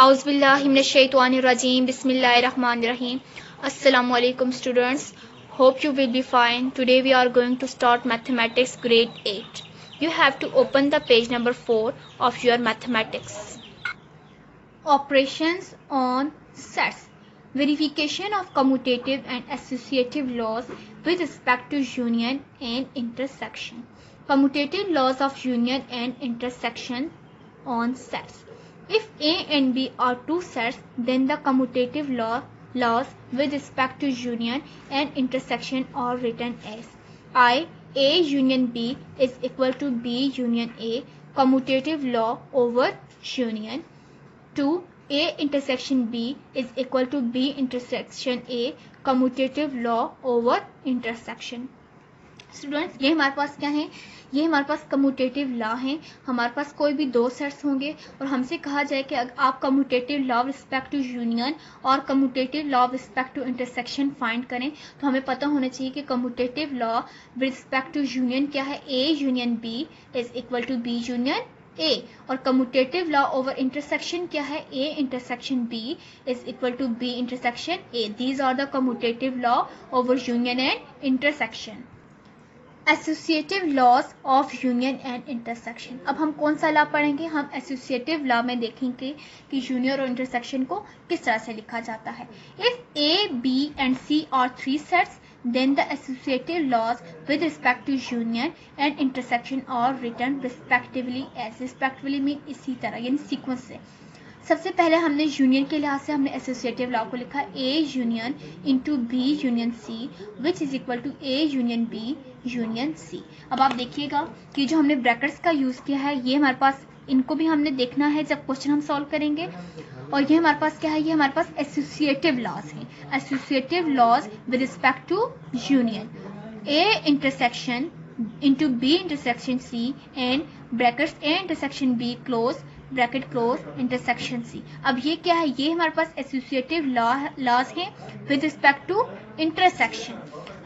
Auzubillahiminash-shaytanir-rajim. Bismillahir-rahmanir-rahim. Assalamualaikum students. Hope you will be fine. Today we are going to start mathematics grade 8. You have to open the page number 4 of your mathematics. Operations on sets. Verification of commutative and associative laws with respect to union and intersection. Commutative laws of union and intersection on sets. If A and B are two sets, then the commutative laws with respect to union and intersection are written as I A union B is equal to B union A, commutative law over union. 2. A intersection B is equal to B intersection A, commutative law over intersection. Students ये हमारे पास क्या है, ये हमारे पास commutative law है. हमारे पास कोई भी दो सेट्स होंगे और हमसे कहा जाए कि अगर आप commutative law respect to union और commutative law respect to intersection find करें तो हमें पता होना चाहिए कि commutative law respect to union क्या है, A union B is equal to B union A, और कम्यूटेटिव लॉ ओवर इंटरसेक्शन क्या है, A intersection B is equal to B intersection A. These are the commutative law over union and intersection. Associative laws of union and intersection. अब हम कौन सा law पढ़ेंगे, हम associative law में देखेंगे कि यूनियन और इंटरसेक्शन को किस तरह से लिखा जाता है. If A B and C are three sets then the associative laws with respect to union and intersection are written respectively as. respectively mean इसी तरह यानी सीक्वेंस से. सबसे पहले हमने यूनियन के लिहाज से हमने एसोसिएटिव लॉ को लिखा A union into B union C which is equal to A union B union C. अब आप देखिएगा कि जो हमने ब्रैकेट्स का यूज किया है ये हमारे पास, इनको भी हमने देखना है जब क्वेश्चन हम सॉल्व करेंगे. और ये हमारे पास क्या है, ये हमारे पास एसोसिएटिव लॉज हैं. Associative laws with respect to union, A intersection into B intersection C and brackets A intersection B close bracket close intersection C. अब ये क्या है, ये हमारे पास एसोसिएटिव लॉज हैं with respect to intersection.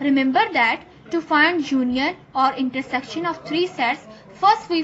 Remember that to find union और intersection of three sets, first we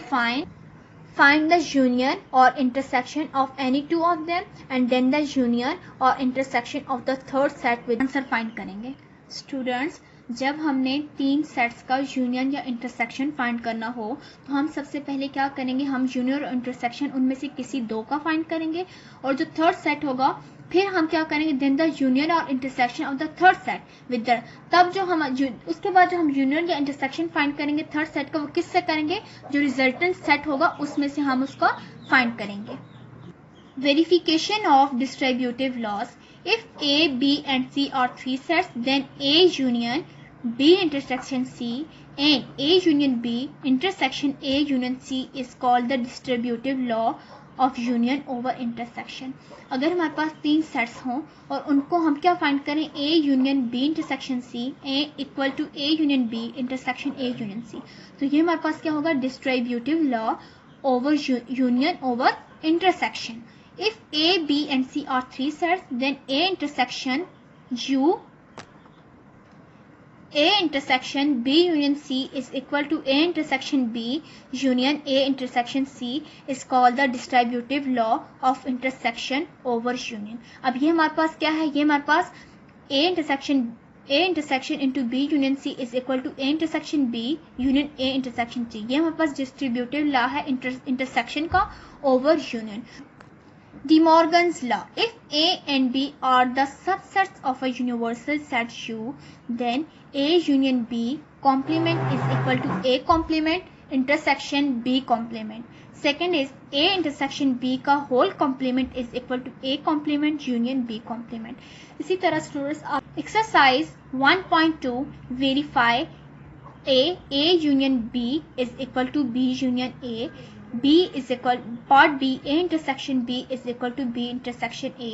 find the union or intersection of any two of them and then the union or intersection of the third set with answer find करेंगे. Students जब हमने तीन sets का union या intersection find करना हो तो हम सबसे पहले क्या करेंगे, हम यूनियन और इंटरसेक्शन उनमें से किसी दो का फाइंड करेंगे और जो थर्ड सेट होगा फिर हम क्या करेंगे, देन द यूनियन और intersection of the third set with the. तब जो हम उसके बाद जो हम यूनियन या इंटरसेक्शन फाइंड करेंगे थर्ड सेट का, वो किससे करेंगे, जो रिजल्टेंट सेट होगा उसमें से हम उसका फाइंड करेंगे. Verification of distributive laws. If A B and C are three sets then A union B intersection C and A union B intersection A union C is called the distributive law of union over intersection. अगर हमारे पास तीन sets हों और उनको हम क्या find करें, A union B intersection C A equal to A union B intersection A union C, तो ये हमारे पास क्या होगा, distributive law over union over intersection. If A B and C are three sets then A intersection U A intersection B union C is equal to A intersection B union A intersection C is called the distributive law of intersection over union. अब ये हमारे पास क्या है, ये हमारे पास A intersection into B union C is equal to A intersection B union A intersection C. ये हमारे पास distributive law है intersection का over union. De Morgan's law. If A and B are the subsets of a universal set U, then A union B complement is equal to A complement intersection B complement. Second is A intersection B का whole complement is equal to A complement union B complement. इसी तरह students आप exercise 1.2 verify A union B is equal to B union A. B is equal part B A intersection B is equal to B intersection A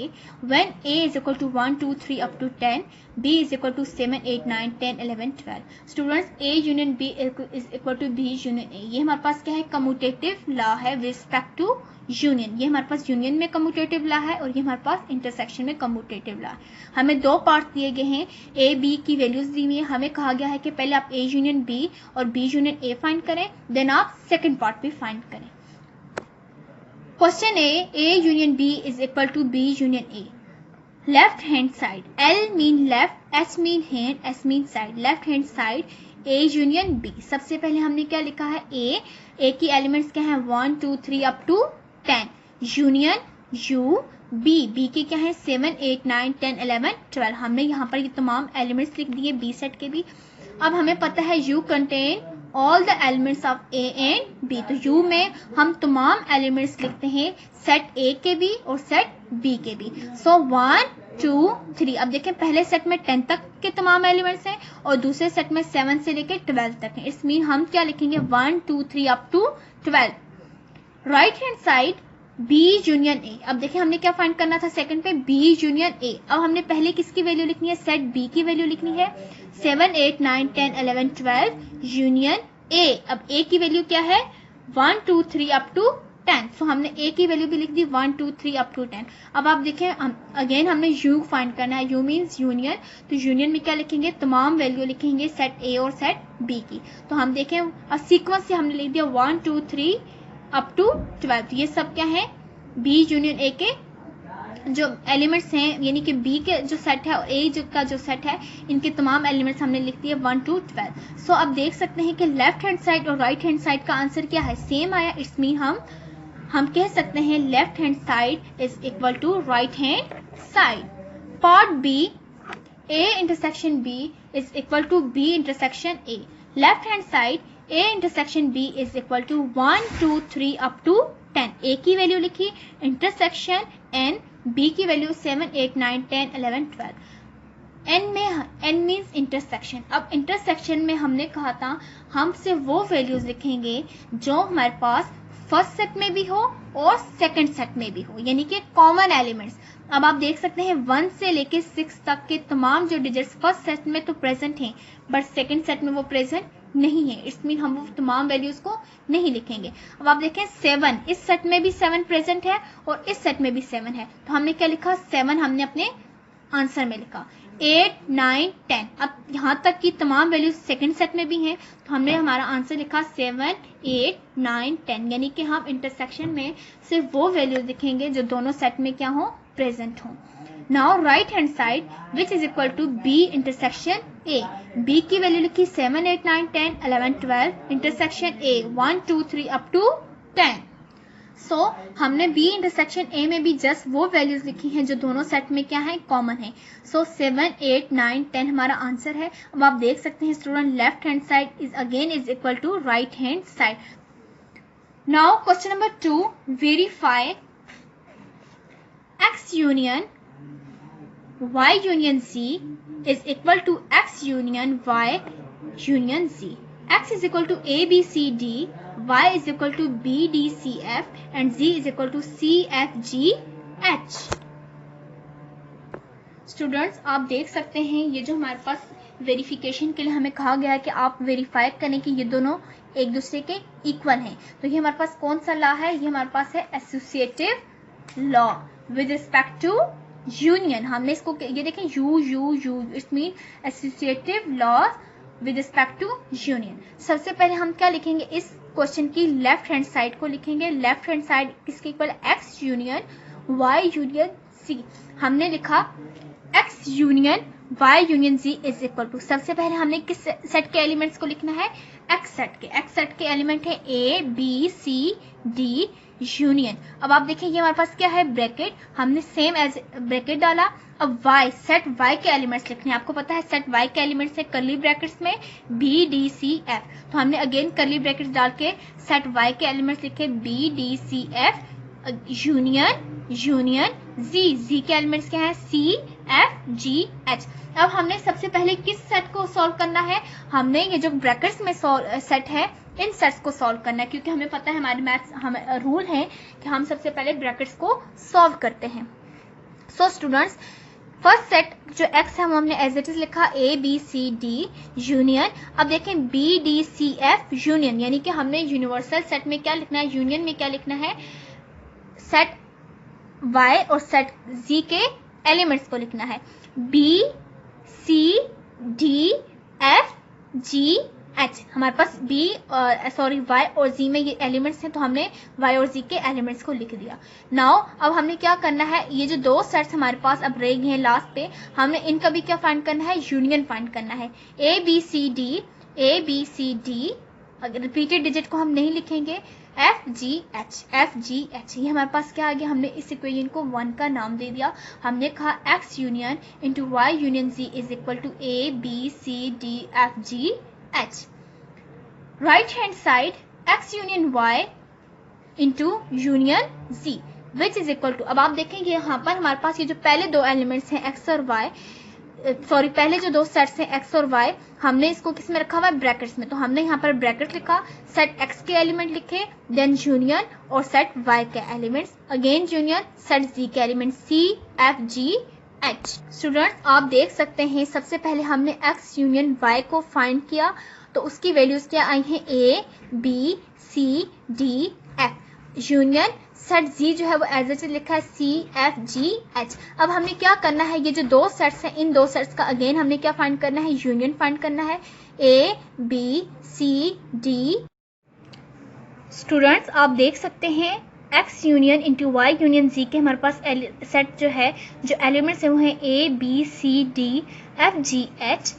when A is equal to 1 2 3 up to 10, B is equal to 7 8 9 10 11 12. Students A union B is equal to B union A. ये हमारे पास क्या है, commutative law है with respect to union. ये हमारे पास union में कम्यूटेटिव लॉ है और ये हमारे पास इंटरसेक्शन में कम्यूटेटिव लॉ है. हमें दो पार्ट दिए गए हैं, ए बी की वैल्यूज दी हुई है. हमें कहा गया है कि पहले आप ए यूनियन बी और बी यूनियन ए फाइंड करें, देन आप सेकेंड पार्ट भी फाइंड करें. Question A union B is equal to B union A. Left hand side, L mean left, H mean hand, S mean side. Left hand side A union B. सबसे पहले हमने क्या लिखा है, A की elements क्या है 1 2 3 up to 10. Union U, B के क्या है 7 8 9 10 11 12. हमने यहाँ पर ये तमाम एलिमेंट्स लिख दिए B सेट के भी. अब हमें पता है U contain all the elements of A and B. तो U में हम तमाम एलिमेंट्स लिखते हैं सेट A के भी और सेट B के भी. सो 1 2 3. अब देखें पहले सेट में 10 तक के तमाम एलिमेंट्स हैं और दूसरे सेट में 7 से लेकर 12 तक हैं. इट्स मीन हम क्या लिखेंगे 1 2 3 up to 12. Right hand side B union A. अब देखिए हमने क्या फाइंड करना था सेकंड पे, B यूनियन A. अब हमने पहले किसकी वैल्यू लिखनी है, सेट B की वैल्यू लिखनी है 7 8 9 10 11 12 यूनियन A. अब A की वैल्यू क्या है 1 2 3 अप टू 10. सो हमने A की वैल्यू भी लिख दी 1 2 3 अप टू 10. अब आप देखें अगेन हमने U फाइंड करना है. U means union. तो यूनियन में क्या लिखेंगे, तमाम वैल्यू लिखेंगे सेट A और सेट B की. तो हम देखें अब सीक्वेंस से हमने लिख दिया 1 2 3 अप टू 12. तो ये सब क्या है B यूनियन A के जो एलिमेंट्स हैं, यानी कि B के जो सेट है और A का जो सेट है, इनके तमाम एलिमेंट्स हमने लिख दिए 1 टू 12. सो अब देख सकते हैं कि लेफ्ट हैंड साइड और राइट हैंड साइड का आंसर क्या है, सेम आया. इट्स मीन हम कह सकते हैं left hand side is equal to right hand side. Part B, A intersection B is equal to B intersection A. Left hand side A intersection B is equal to 1 2 3 up to 10. A की value लिखी, intersection N, B की value 7 8 9 10 11 12. N means intersection. अब intersection में हमने कहा था हम सिर्फ वो वैल्यूज लिखेंगे जो हमारे पास फर्स्ट सेट में भी हो और सेकंड सेट में भी हो, यानी कि कॉमन एलिमेंट्स. अब आप देख सकते हैं 1 से लेकर 6 तक के तमाम जो डिजिट्स फर्स्ट सेट में तो प्रेजेंट हैं बट सेकंड सेट में वो प्रेजेंट नहीं है. इट्स मीन हम वो तमाम वैल्यूज को नहीं लिखेंगे. अब आप देखें 7, इस सेट में भी 7 प्रेजेंट है और इस सेट में भी 7 है. तो हमने क्या लिखा 7 हमने अपने आंसर में लिखा. 8 9 10. अब यहाँ तक की तमाम वैल्यूज सेकंड सेट में भी हैं तो हमने हमारा आंसर लिखा 7 8 9 10. यानी कि हम इंटरसेक्शन में सिर्फ वो वैल्यूज लिखेंगे जो दोनों सेट में क्या हो, प्रेजेंट हो. Now right hand side which is equal to B intersection A. B की वैल्यू लिखी 7 8 9 10 11 12. Intersection A 1 2 3 up to 10. So हमने B इंटरसेक्शन A में भी जस्ट वो वैल्यूज लिखी हैं जो दोनों सेट में क्या है, कॉमन है. सो 7 8 9 10 हमारा आंसर है. अब आप देख सकते हैं student left hand side is again is equal to right hand side. Now question number 2, verify X union Y union Z is equal to X union Y union Z. X is equal to A B C D, Y is equal to B D C F and Z is equal to C F G H. Students आप देख सकते हैं ये जो हमारे पास verification के लिए हमें कहा गया है कि आप वेरीफाई करें कि ये दोनों एक दूसरे के इक्वल हैं. तो ये हमारे पास कौन सा लॉ है, ये हमारे पास है associative law with respect to union. हमने इसको ये देखें U U U, it mean associative law with respect to union. सबसे पहले हम क्या लिखेंगे, इस क्वेश्चन की लेफ्ट हैंड साइड को लिखेंगे. लेफ्ट हैंड साइड किसके इक्वल, X union Y union C. हमने लिखा X union Y union Z is equal to, सबसे पहले हमने किस सेट के एलिमेंट्स को लिखना है, एक्स सेट के. एक्स सेट के एलिमेंट है A B C D union. अब आप देखिए ये हमारे पास क्या है, ब्रैकेट. हमने सेम एज ब्रैकेट डाला. अब y, सेट y के एलिमेंट्स लिखने हैं. आपको पता है सेट y के एलिमेंट्स है कर्ली ब्रैकेट्स में b d c f. तो हमने अगेन कर्ली ब्रैकेट्स डाल के सेट y के एलिमेंट्स लिखे b d c f union union z. z के एलिमेंट्स क्या है, c f g h. अब हमने सबसे पहले किस सेट को सॉल्व करना है, हमने ये जो ब्रैकेट्स में सेट है इन सेट्स को सॉल्व करना है, क्योंकि हमें पता है हमारे मैथ्स हमें रूल है कि हम सबसे पहले ब्रैकेट्स को सॉल्व करते हैं. सो स्टूडेंट्स फर्स्ट सेट जो x है वो हमने एज इट इज लिखा a b c d union. अब देखें b d c f union, यानी कि हमने यूनिवर्सल सेट में क्या लिखना है, यूनियन में क्या लिखना है, सेट y और सेट z के एलिमेंट्स को लिखना है. b c d f g H, हमारे पास Y और Z में ये एलिमेंट्स हैं, तो हमने Y और Z के एलिमेंट्स को लिख दिया. नाउ अब हमने क्या करना है, ये जो दो सेट्स हमारे पास अब रह गए हैं लास्ट पे, हमने इनका भी क्या फाइंड करना है, यूनियन फाइंड करना है. A B C D, अगर रिपीटेड डिजिट को हम नहीं लिखेंगे, F G H, ये हमारे पास क्या आ गया, हमने इस इक्वेशन को 1 का नाम दे दिया. हमने कहा X union into Y union Z is equal to A B C D F G H. Right hand side X union Y into union Z which is equal to, अब आप देखेंगे यहाँ पर हमारे पास ये जो पहले दो एलिमेंट्स हैं X और Y, पहले जो दो सेट्स हैं X और Y, हमने इसको किस में रखा हुआ है, ब्रैकेट्स में. तो हमने यहाँ पर ब्रैकेट लिखा, सेट X के एलिमेंट लिखे, देन यूनियन और सेट Y के elements, again union, set Z के element C F G H. Students आप देख सकते हैं सबसे पहले हमने X यूनियन Y को फाइंड किया, तो उसकी वैल्यूज क्या आई हैं, A B C D F. Union set Z जो है वो एज इट इज लिखा है C F G H. अब हमने क्या करना है, ये जो दो सेट्स हैं, इन दो सेट्स का अगेन हमने क्या फाइंड करना है, यूनियन फाइंड करना है, A B C D. Students आप देख सकते हैं X union into Y union Z के हमारे पास सेट जो है, जो एलिमेंट्स है वो है A B C D F G H.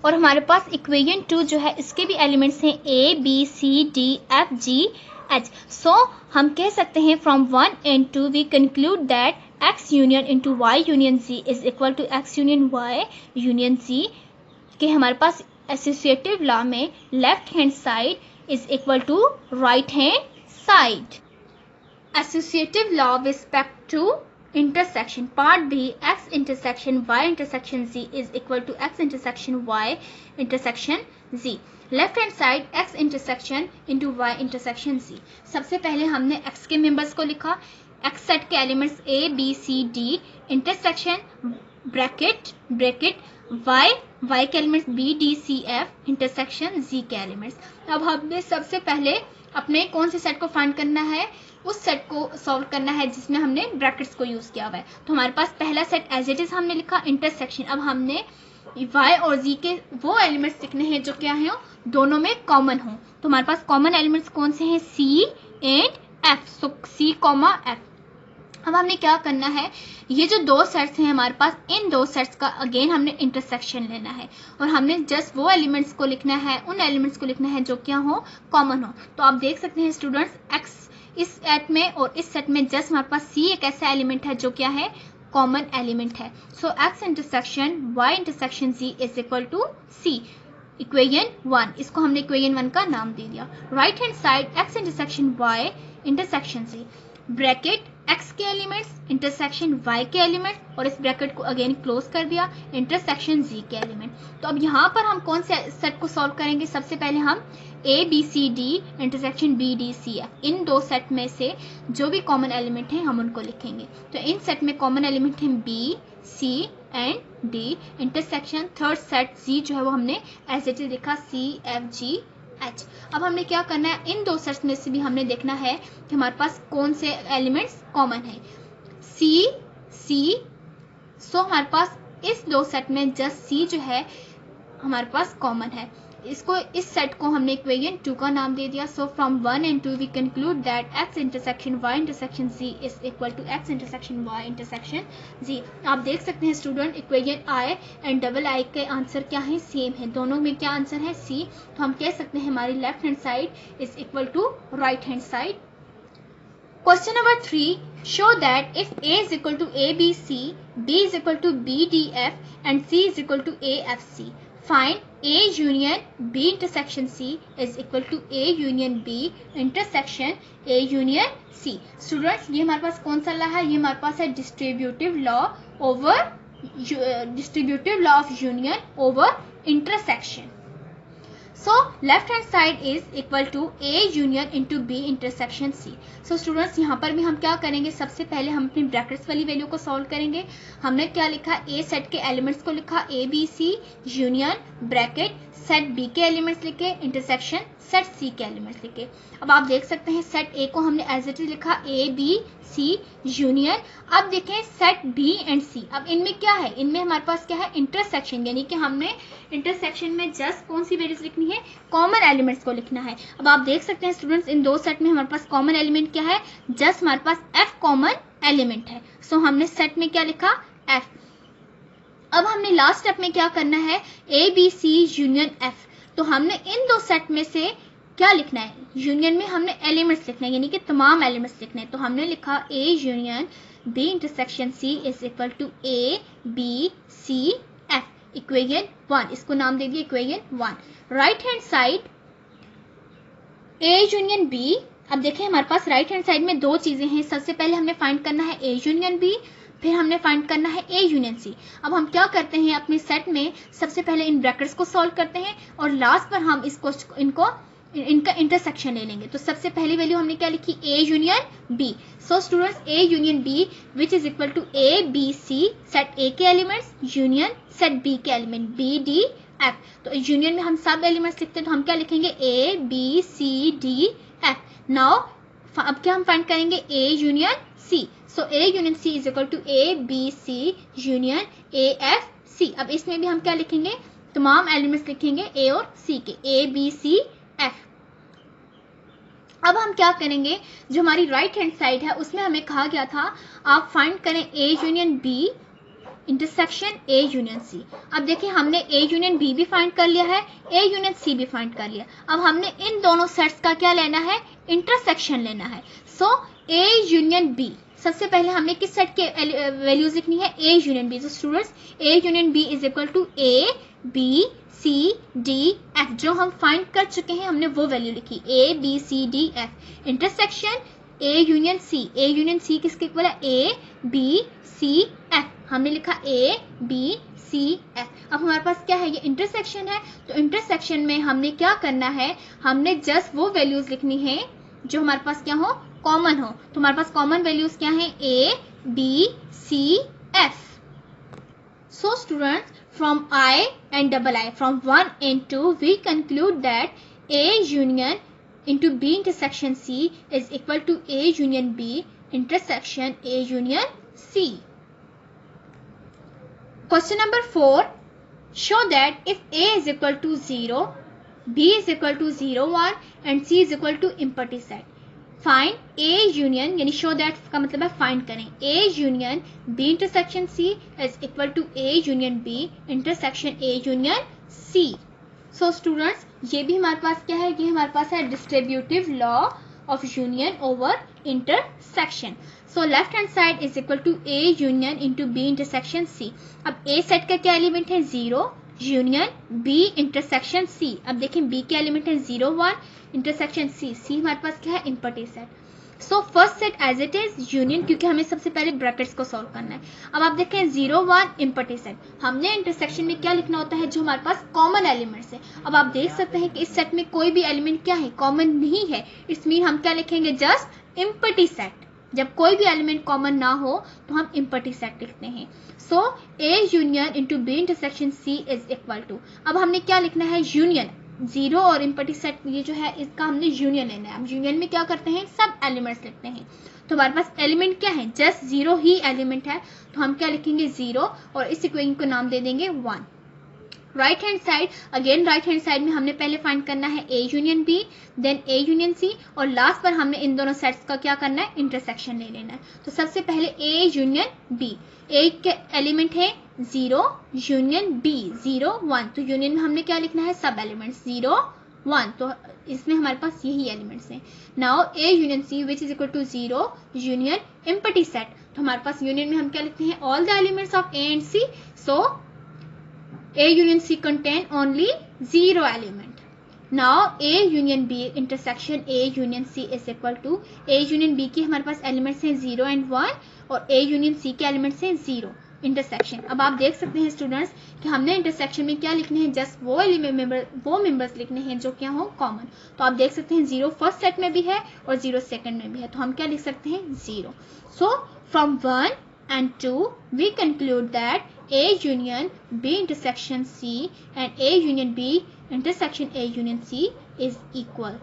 और हमारे पास इक्वेशन 2 जो है, इसके भी एलिमेंट्स हैं A B C D F G H. सो हम कह सकते हैं from 1 and 2 we conclude that X union into Y union Z is equal to X union Y union Z के हमारे पास एसोसिएटिव लॉ में left hand side is equal to right hand side. Associative law with respect to intersection part B, X intersection Y intersection Z is equal to X intersection Y intersection Z. Left hand side X intersection into Y intersection Z. सबसे पहले हमने X के members को लिखा, X set के elements A B C D intersection bracket Y के elements B D C F intersection Z के elements. अब हमने सबसे पहले अपने कौन से सेट को फाइंड करना है, उस सेट को सॉल्व करना है जिसमें हमने ब्रैकेट्स को यूज किया हुआ है. तो हमारे पास पहला सेट एज इट इज हमने लिखा इंटरसेक्शन. अब हमने Y और Z के वो एलिमेंट्स लिखने हैं जो क्या है, दोनों में कॉमन हो. तो हमारे पास कॉमन एलिमेंट्स कौन से हैं, C and F. So C, F. अब हमने क्या करना है, ये जो दो सेट्स हैं हमारे पास, इन दो सेट्स का अगेन हमने इंटरसेक्शन लेना है और हमने जस्ट वो एलिमेंट्स को लिखना है, उन एलिमेंट्स को लिखना है जो क्या हो, कॉमन हो. तो आप देख सकते हैं स्टूडेंट्स, X इस सेट में और इस सेट में जस्ट हमारे पास C एक ऐसा एलिमेंट है जो क्या है, कॉमन एलिमेंट है. So X intersection Y intersection Z is equal to C. Equation 1, इसको हमने इक्वेशन 1 का नाम दे दिया. Right hand side X intersection Y intersection Z, bracket X के एलिमेंट्स इंटरसेक्शन Y के एलिमेंट और इस ब्रैकेट को अगेन क्लोज कर दिया, इंटरसेक्शन Z के एलिमेंट. तो अब यहाँ पर हम कौन से सेट को सॉल्व करेंगे, सबसे पहले हम A B C D intersection B D C F, इन दो सेट में से जो भी कॉमन एलिमेंट हैं हम उनको लिखेंगे. तो इन सेट में कॉमन एलिमेंट हैं B C and D intersection third set Z जो है वो हमने एज इट इज लिखा C F G H. अब हमने क्या करना है, इन दो सेट्स में से भी हमने देखना है कि हमारे पास कौन से एलिमेंट्स कॉमन है, C. सो हमारे पास इस दो सेट में जस्ट C जो है हमारे पास कॉमन है. इसको इस सेट को हमने इक्वेशन 2 का नाम दे दिया. So from 1 and 2 we conclude that X intersection Y intersection Z is equal to X intersection Y intersection Z. आप देख सकते हैं student, equation I and double I के आंसर क्या है, सेम है. दोनों में क्या आंसर है, C. तो हम कह सकते हैं हमारी left hand side is equal to right hand side. Question number 3, show that if A is equal to ABC, B is equal to BDF and C is equal to AFC, find A union B intersection C is equal to A union B intersection A union C. Students, ये हमारे पास कौन सा law है, ये हमारे पास है distributive law of union over intersection. So left hand side is equal to A union into B intersection C. So students, यहाँ पर भी हम क्या करेंगे, सबसे पहले हम अपनी ब्रैकेट्स वाली वैल्यू को सॉल्व करेंगे. हमने क्या लिखा, A सेट के एलिमेंट्स को लिखा A B C union bracket set B के एलिमेंट्स लिखे इंटरसेक्शन सेट C के एलिमेंट्स लिखे. अब आप देख सकते हैं सेट A को हमने एज इट इज लिखा A B सी यूनियन। अब देखें सेट बी एंड सी, अब इनमें क्या है, इनमें हमारे पास क्या है, इंटरसेक्शन, यानी कि हमने इंटरसेक्शन में जस्ट कौन सी वैल्यूज लिखनी है, कॉमन एलिमेंट्स को लिखना है। अब आप देख सकते हैं स्टूडेंट्स इन दो सेट में हमारे पास कॉमन एलिमेंट क्या है, जस्ट हमारे पास एफ कॉमन एलिमेंट है। सो हमने सेट में क्या लिखा, एफ। अब हमने लास्ट स्टेप में क्या करना है, A B C union F. तो हमने इन दो सेट में से क्या लिखना है, यूनियन में हमने एलिमेंट्स लिखना है, यानी कि तमाम एलिमेंट्स लिखने हैं। तो हमने लिखा A union B intersection C is equal to A B C F, equation 1, इसको नाम दे दिया equation 1। Right hand side A union B. अब देखें हमारे पास राइट हैंड साइड में दो चीजें हैं, सबसे पहले हमने फाइंड करना है ए यूनियन बी, फिर हमने फाइंड करना है ए यूनियन सी। अब हम क्या करते हैं, अपने सेट में सबसे पहले इन ब्रैकेट्स को सॉल्व करते हैं और लास्ट पर हम इनका इंटरसेक्शन ले लेंगे। तो सबसे पहली वैल्यू हमने क्या लिखी, A union B. So students A union B which is equal to A B C, set A के एलिमेंट्स यूनियन सेट बी के एलिमेंट बी डी एफ। तो यूनियन में हम सब एलिमेंट्स लिखते हैं, तो हम क्या लिखेंगे, A B C D F. Now अब क्या हम फाइंड करेंगे, A union C. So A union C is equal to A B C union A F C. अब इसमें भी हम क्या लिखेंगे, तमाम एलिमेंट्स लिखेंगे ए और सी के, ए बी सी एफ। अब हम क्या करेंगे, जो हमारी राइट हैंड साइड है उसमें हमें कहा गया था आप फाइंड करें A union B intersection A union C. अब देखिए हमने ए यूनियन बी भी फाइंड कर लिया है, ए यूनियन सी भी फाइंड कर लिया। अब हमने इन दोनों सेट्स का क्या लेना है, इंटरसेक्शन लेना है। सो ए यूनियन बी, सबसे पहले हमने किस सेट के वैल्यूज लिखनी है, ए यूनियन बी। तो students A union B is equal to A B C D F, जो हम फाइंड कर चुके हैं हमने वो वैल्यू लिखी, A B C D F. Intersection A union C, A union C किसके इक्वल है, ए बी सी एफ, हमने लिखा ए बी सी एफ। अब हमारे पास क्या है, ये इंटरसेक्शन है, तो इंटरसेक्शन में हमने क्या करना है, हमने जस्ट वो वैल्यूज लिखनी है जो हमारे पास क्या हो, कॉमन हो। तो हमारे पास कॉमन वैल्यूज क्या है, A B C F. So students from I and double I, from 1 and 2, we conclude that A union into B intersection C is equal to A union B intersection A union C. Question number 4. Show that if A is equal to 0, B is equal to 0, 1 and C is equal to empty set. Find A union, यानी show that का मतलब है find करें, A union B intersection C is equal to A union B intersection A union C. So students ये भी हमारे पास क्या है, ये हमारे पास है distributive law of union over intersection. So left hand side is equal to A union into B intersection C. अब ए सेट का क्या एलिमेंट है, 0 यूनियन बी इंटरसेक्शन सी। अब देखें बी के एलिमेंट है 0 1 इंटरसेक्शन सी, सी हमारे पास क्या है, empty set. So first set as it is union, क्योंकि हमें सबसे पहले ब्रैकेट्स को सॉल्व करना है। अब आप देखें 0 1 इम्पटी सेट, हमने इंटरसेक्शन में क्या लिखना होता है, जो हमारे पास कॉमन एलिमेंट्स है। अब आप देख सकते हैं कि इस सेट में कोई भी एलिमेंट क्या है, कॉमन नहीं है, इसमें हम क्या लिखेंगे, जस्ट इम्पटी सेट। जब कोई भी एलिमेंट कॉमन ना हो तो हम इम्पटी सेट लिखते हैं। So A union into B intersection C is equal to, अब हमने क्या लिखना है, यूनियन 0 और इम्पटी सेट, ये जो है इसका हमने यूनियन लेना है। अब यूनियन में क्या करते हैं, सब एलिमेंट्स लिखते हैं। तो हमारे पास एलिमेंट क्या है, जस्ट 0 ही एलिमेंट है, तो हम क्या लिखेंगे 0 और इस इक्वेशन को नाम दे देंगे 1। Right hand side, again right hand side में हमने पहले फाइंड करना है A union B, then A union C, और लास्ट पर हमने इन दोनों सेट्स का क्या करना है, इंटरसेक्शन ले लेना है। तो सबसे पहले ए यूनियन बी, ए के एलिमेंट है 0 यूनियन बी 0 1, तो यूनियन में हमने क्या लिखना है, सब एलिमेंट्स 0 1, तो इसमें हमारे पास यही एलिमेंट्स हैं। Now A union C which is equal to 0 union empty set, तो हमारे पास यूनियन में हम क्या लिखते हैं, all the elements of A and C. So A union C contain only 0 element. Now A union B intersection A union C is equal to, A union B की हमारे पास एलिमेंट्स हैं 0 and 1 और A union C के elements हैं 0 intersection. अब आप देख सकते हैं स्टूडेंट्स कि हमने इंटरसेक्शन में क्या लिखने हैं, जस्ट वो मेंबर्स लिखने हैं जो क्या हो कॉमन। तो आप देख सकते हैं 0 फर्स्ट सेट में भी है और 0 सेकंड में भी है, तो हम क्या लिख सकते हैं 0। सो from 1 and 2 we conclude that A union B intersection C and A union B intersection A union C is equal.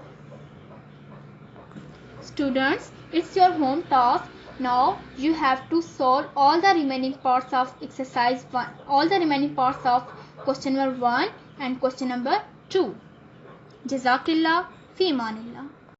Students, it's your home task Now you have to solve all the remaining parts of exercise 1, all the remaining parts of question number 1 and question number 2. Jazakillah fi amanillah.